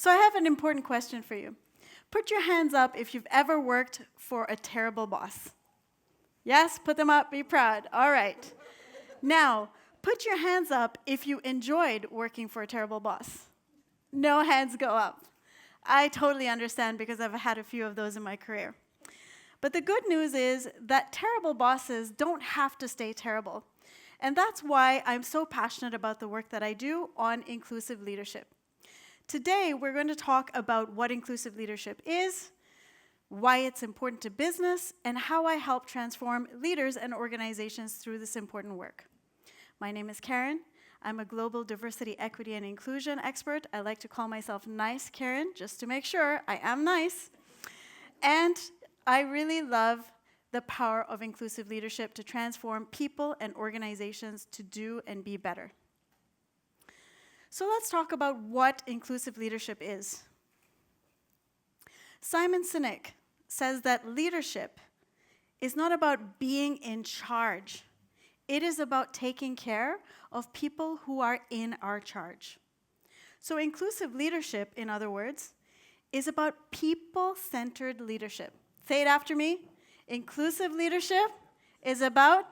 So I have an important question for you. Put your hands up if you've ever worked for a terrible boss. Yes, put them up, be proud. All right. Now, put your hands up if you enjoyed working for a terrible boss. No hands go up. I totally understand because I've had a few of those in my career. But the good news is that terrible bosses don't have to stay terrible. And that's why I'm so passionate about the work that I do on inclusive leadership. Today, we're going to talk about what inclusive leadership is, why it's important to business, and how I help transform leaders and organizations through this important work. My name is Karen. I'm a global diversity, equity, and inclusion expert. I like to call myself Nice Karen, just to make sure I am nice. And I really love the power of inclusive leadership to transform people and organizations to do and be better. So let's talk about what inclusive leadership is. Simon Sinek says that leadership is not about being in charge. It is about taking care of people who are in our charge. So inclusive leadership, in other words, is about people-centered leadership. Say it after me. Inclusive leadership is about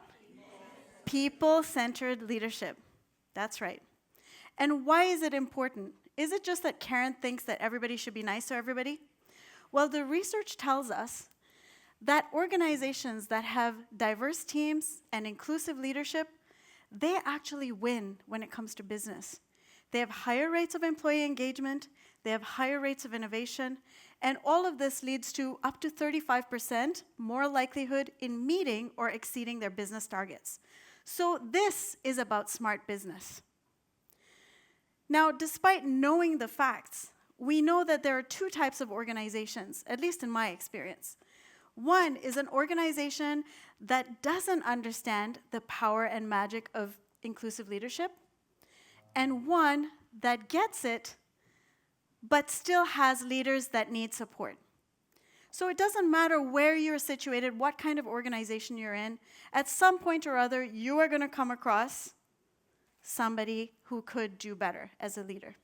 people-centered leadership. That's right. And why is it important? Is it just that Karen thinks that everybody should be nice to everybody? Well, the research tells us that organizations that have diverse teams and inclusive leadership, they actually win when it comes to business. They have higher rates of employee engagement, they have higher rates of innovation, and all of this leads to up to 35% more likelihood in meeting or exceeding their business targets. So this is about smart business. Now, despite knowing the facts, we know that there are two types of organizations, at least in my experience. One is an organization that doesn't understand the power and magic of inclusive leadership, and one that gets it, but still has leaders that need support. So it doesn't matter where you're situated, what kind of organization you're in, at some point or other, you are going to come across somebody who could do better as a leader.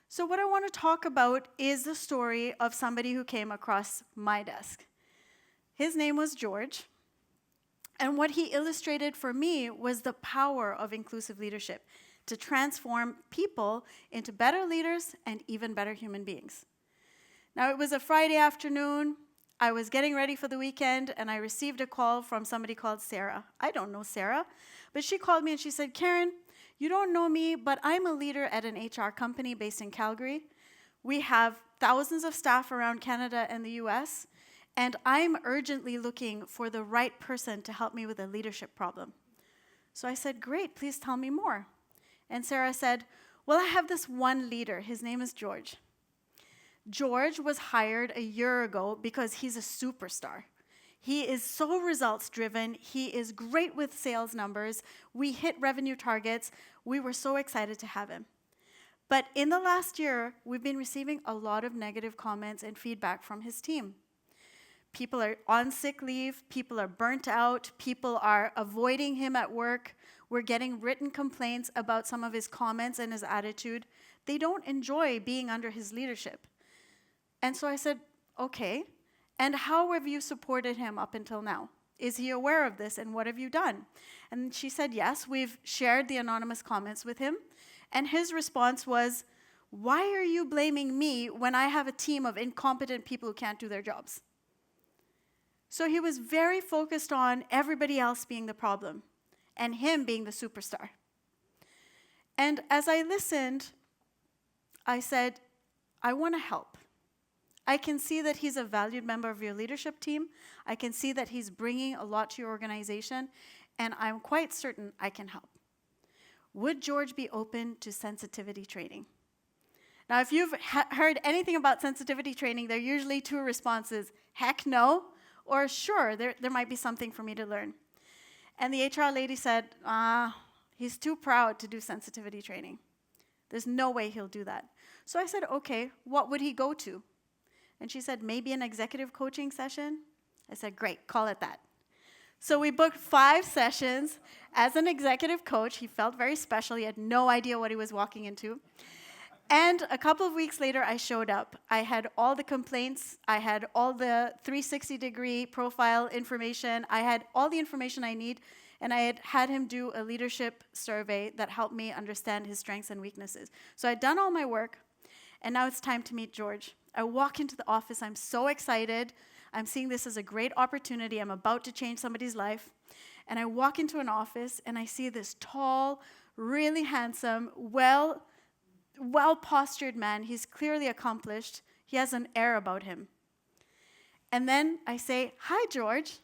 So what I want to talk about is the story of somebody who came across my desk. His name was George, and what he illustrated for me was the power of inclusive leadership to transform people into better leaders and even better human beings. Now, it was a Friday afternoon. I was getting ready for the weekend, and I received a call from somebody called Sarah. I don't know Sarah, but she called me and she said, Karen, you don't know me, but I'm a leader at an HR company based in Calgary. We have thousands of staff around Canada and the US, and I'm urgently looking for the right person to help me with a leadership problem. So I said, great, please tell me more. And Sarah said, well, I have this one leader. His name is George. George was hired a year ago because he's a superstar. He is so results-driven. He is great with sales numbers. We hit revenue targets. We were so excited to have him. But in the last year, we've been receiving a lot of negative comments and feedback from his team. People are on sick leave. People are burnt out. People are avoiding him at work. We're getting written complaints about some of his comments and his attitude. They don't enjoy being under his leadership. And so I said, okay, and how have you supported him up until now? Is he aware of this, and what have you done? And she said, yes, we've shared the anonymous comments with him. And his response was, why are you blaming me when I have a team of incompetent people who can't do their jobs? So he was very focused on everybody else being the problem and him being the superstar. And as I listened, I said, I want to help. I can see that he's a valued member of your leadership team. I can see that he's bringing a lot to your organization, and I'm quite certain I can help. Would George be open to sensitivity training? Now, if you've heard anything about sensitivity training, there are usually two responses, heck no, or sure, there might be something for me to learn. And the HR lady said, he's too proud to do sensitivity training. There's no way he'll do that. So I said, okay, what would he go to? And she said, maybe an executive coaching session? I said, great, call it that. So we booked 5 sessions as an executive coach. He felt very special. He had no idea what he was walking into. And a couple of weeks later, I showed up. I had all the complaints. I had all the 360-degree profile information. I had all the information I need. And I had him do a leadership survey that helped me understand his strengths and weaknesses. So I'd done all my work. And now it's time to meet George. I walk into the office. I'm so excited. I'm seeing this as a great opportunity. I'm about to change somebody's life. And I walk into an office, and I see this tall, really handsome, well-postured man. He's clearly accomplished. He has an air about him. And then I say, "Hi, George.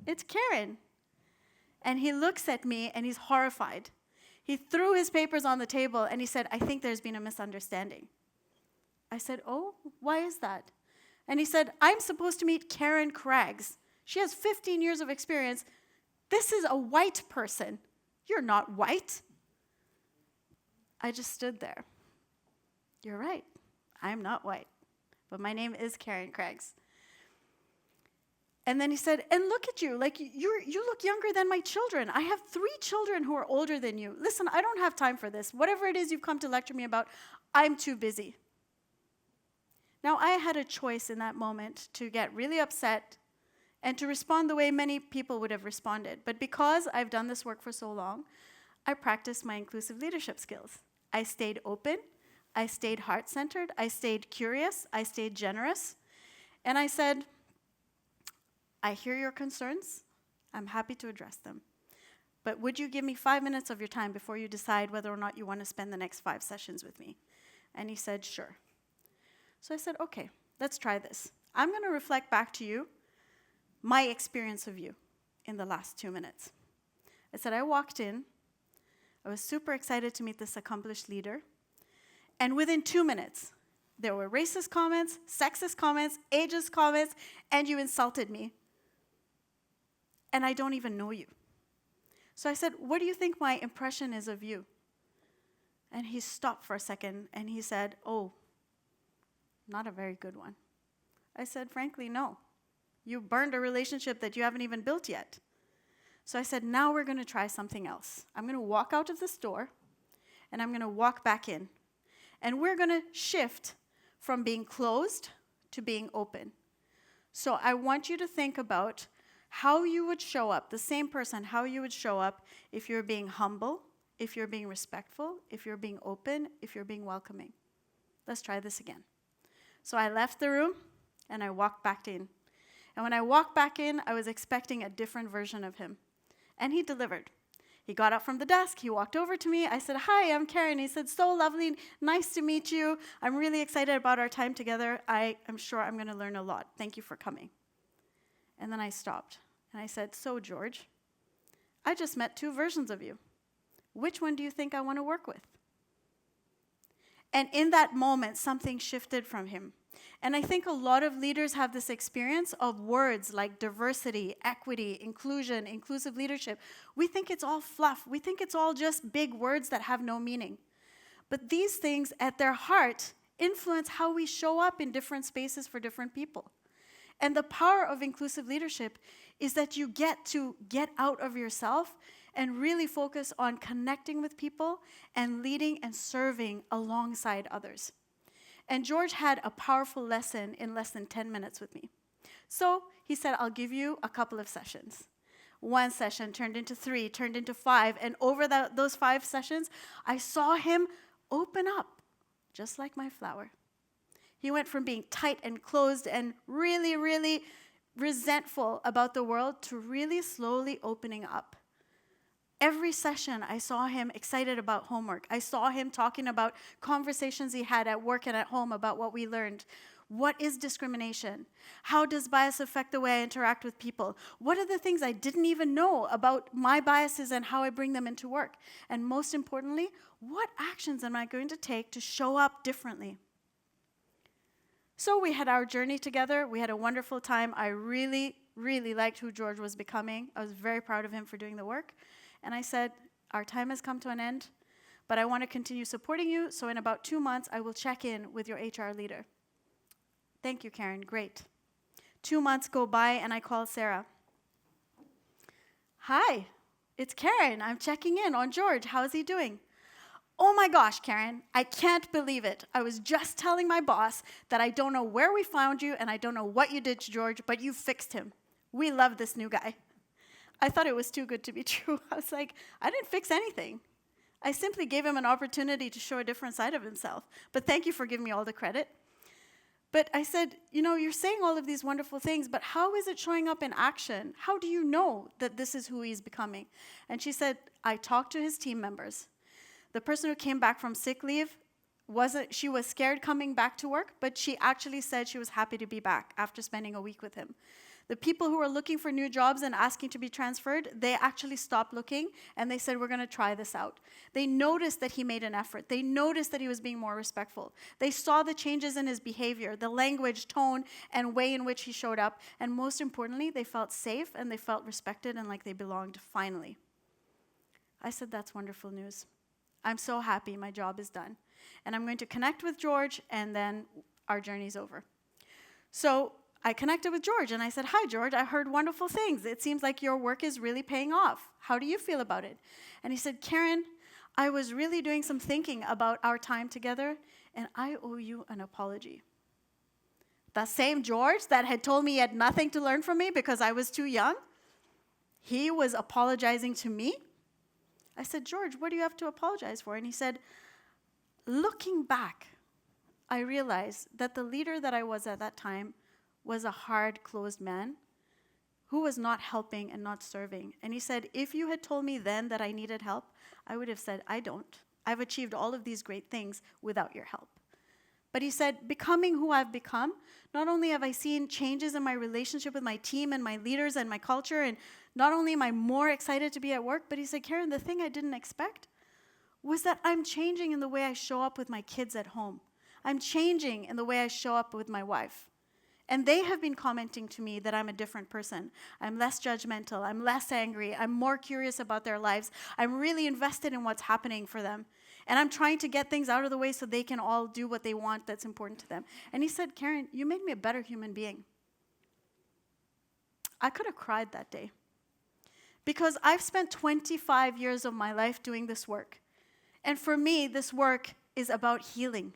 It's Karen." And he looks at me, and he's horrified. He threw his papers on the table, and he said, "I think there's been a misunderstanding." I said, "Oh, why is that?" And he said, "I'm supposed to meet Karen Craggs. She has 15 years of experience. This is a white person. You're not white." I just stood there. You're right. I'm not white. But my name is Karen Craggs. And then he said, "And look at you. Like, you look younger than my children. I have 3 children who are older than you. Listen, I don't have time for this. Whatever it is you've come to lecture me about, I'm too busy." Now, I had a choice in that moment to get really upset and to respond the way many people would have responded. But because I've done this work for so long, I practiced my inclusive leadership skills. I stayed open. I stayed heart-centered. I stayed curious. I stayed generous. And I said, "I hear your concerns. I'm happy to address them. But would you give me 5 minutes of your time before you decide whether or not you want to spend the next 5 sessions with me?" And he said, "Sure." So I said, "Okay, let's try this. I'm going to reflect back to you my experience of you in the last 2 minutes." I said, I walked in. I was super excited to meet this accomplished leader. And within 2 minutes, there were racist comments, sexist comments, ageist comments, and you insulted me. And I don't even know you. So I said, "What do you think my impression is of you?" And he stopped for a second, and he said, "Oh, not a very good one." I said, "Frankly, no. You burned a relationship that you haven't even built yet." So I said, "Now we're going to try something else. I'm going to walk out of this door, and I'm going to walk back in. And we're going to shift from being closed to being open. So I want you to think about how you would show up, the same person, how you would show up if you're being humble, if you're being respectful, if you're being open, if you're being welcoming. Let's try this again." So I left the room, and I walked back in. And when I walked back in, I was expecting a different version of him. And he delivered. He got up from the desk. He walked over to me. I said, "Hi, I'm Karen." He said, "So lovely. Nice to meet you. I'm really excited about our time together. I am sure I'm going to learn a lot. Thank you for coming." And then I stopped. And I said, "So, George, I just met 2 versions of you. Which one do you think I want to work with?" And in that moment, something shifted from him. And I think a lot of leaders have this experience of words like diversity, equity, inclusion, inclusive leadership. We think it's all fluff. We think it's all just big words that have no meaning. But these things, at their heart, influence how we show up in different spaces for different people. And the power of inclusive leadership is that you get to get out of yourself and really focus on connecting with people and leading and serving alongside others. And George had a powerful lesson in less than 10 minutes with me. So he said, "I'll give you a couple of sessions." 1 session turned into 3, turned into 5, and over those 5 sessions, I saw him open up, just like my flower. He went from being tight and closed and really, really resentful about the world to really slowly opening up. Every session, I saw him excited about homework. I saw him talking about conversations he had at work and at home about what we learned. What is discrimination? How does bias affect the way I interact with people? What are the things I didn't even know about my biases and how I bring them into work? And most importantly, what actions am I going to take to show up differently? So we had our journey together. We had a wonderful time. I really, really liked who George was becoming. I was very proud of him for doing the work. And I said, "Our time has come to an end, but I want to continue supporting you, so in about 2 months, I will check in with your HR leader." "Thank you, Karen. Great." 2 months go by, and I call Sarah. "Hi, it's Karen. I'm checking in on George. How's he doing?" Oh my gosh, Karen, I can't believe it. I was just telling my boss that I don't know where we found you and I don't know what you did to George, but you fixed him. We love this new guy. I thought it was too good to be true. I was like, I didn't fix anything. I simply gave him an opportunity to show a different side of himself. But thank you for giving me all the credit. But I said, you're saying all of these wonderful things, but how is it showing up in action? How do you know that this is who he's becoming? And she said, I talked to his team members. The person who came back from sick leave, she was scared coming back to work, but she actually said she was happy to be back after spending a week with him. The people who were looking for new jobs and asking to be transferred, they actually stopped looking and they said, we're going to try this out. They noticed that he made an effort. They noticed that he was being more respectful. They saw the changes in his behavior, the language, tone, and way in which he showed up. And most importantly, they felt safe and they felt respected and like they belonged finally. I said, that's wonderful news. I'm so happy my job is done. And I'm going to connect with George and then our journey's over. So I connected with George and I said, hi, George, I heard wonderful things. It seems like your work is really paying off. How do you feel about it? And he said, Karen, I was really doing some thinking about our time together and I owe you an apology. The same George that had told me he had nothing to learn from me because I was too young, he was apologizing to me. I said, George, what do you have to apologize for? And he said, looking back, I realized that the leader that I was at that time was a hard, closed man who was not helping and not serving. And he said, if you had told me then that I needed help, I would have said, I don't. I've achieved all of these great things without your help. But he said, becoming who I've become, not only have I seen changes in my relationship with my team and my leaders and my culture, and not only am I more excited to be at work, but he said, Karen, the thing I didn't expect was that I'm changing in the way I show up with my kids at home. I'm changing in the way I show up with my wife. And they have been commenting to me that I'm a different person. I'm less judgmental. I'm less angry. I'm more curious about their lives. I'm really invested in what's happening for them. And I'm trying to get things out of the way so they can all do what they want that's important to them. And he said, Karen, you made me a better human being. I could have cried that day. Because I've spent 25 years of my life doing this work. And for me, this work is about healing.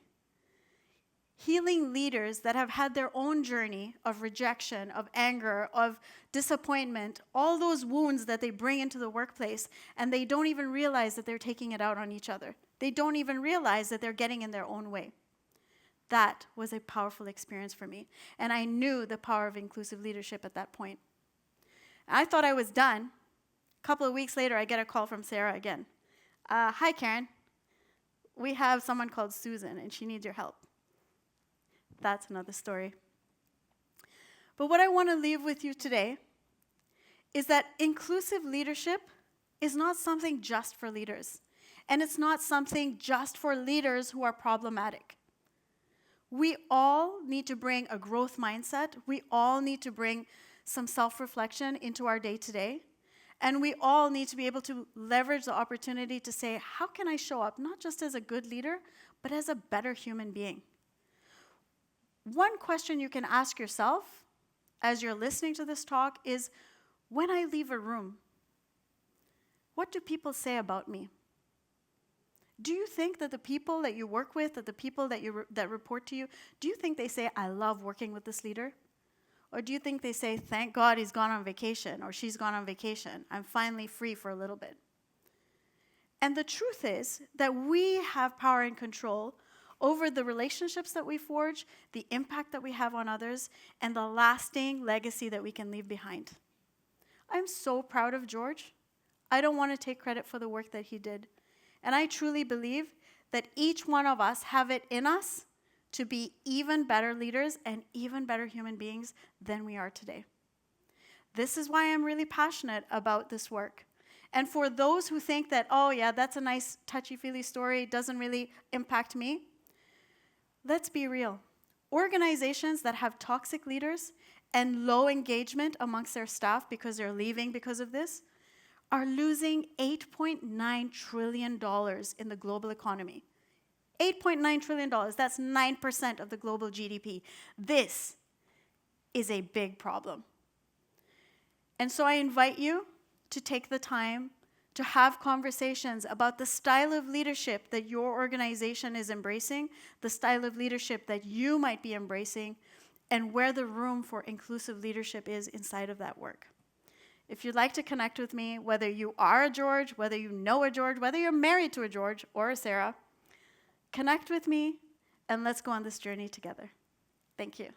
Healing leaders that have had their own journey of rejection, of anger, of disappointment, all those wounds that they bring into the workplace, and they don't even realize that they're taking it out on each other. They don't even realize that they're getting in their own way. That was a powerful experience for me, and I knew the power of inclusive leadership at that point. I thought I was done. A couple of weeks later, I get a call from Sarah again. Hi, Karen. We have someone called Susan, and she needs your help. That's another story. But what I want to leave with you today is that inclusive leadership is not something just for leaders. And it's not something just for leaders who are problematic. We all need to bring a growth mindset. We all need to bring some self-reflection into our day-to-day. And we all need to be able to leverage the opportunity to say, how can I show up not just as a good leader, but as a better human being? One question you can ask yourself as you're listening to this talk is, when I leave a room, what do people say about me? Do you think that the people that you work with, that the people that report to you, do you think they say, I love working with this leader? Or do you think they say, thank God he's gone on vacation or she's gone on vacation. I'm finally free for a little bit. And the truth is that we have power and control over the relationships that we forge, the impact that we have on others, and the lasting legacy that we can leave behind. I'm so proud of George. I don't want to take credit for the work that he did. And I truly believe that each one of us have it in us to be even better leaders and even better human beings than we are today. This is why I'm really passionate about this work. And for those who think that, oh yeah, that's a nice touchy-feely story, it doesn't really impact me, let's be real. Organizations that have toxic leaders and low engagement amongst their staff because they're leaving because of this are losing $8.9 trillion in the global economy. $8.9 trillion, that's 9% of the global GDP. This is a big problem. And so I invite you to take the time to have conversations about the style of leadership that your organization is embracing, the style of leadership that you might be embracing, and where the room for inclusive leadership is inside of that work. If you'd like to connect with me, whether you are a George, whether you know a George, whether you're married to a George or a Sarah, connect with me and let's go on this journey together. Thank you.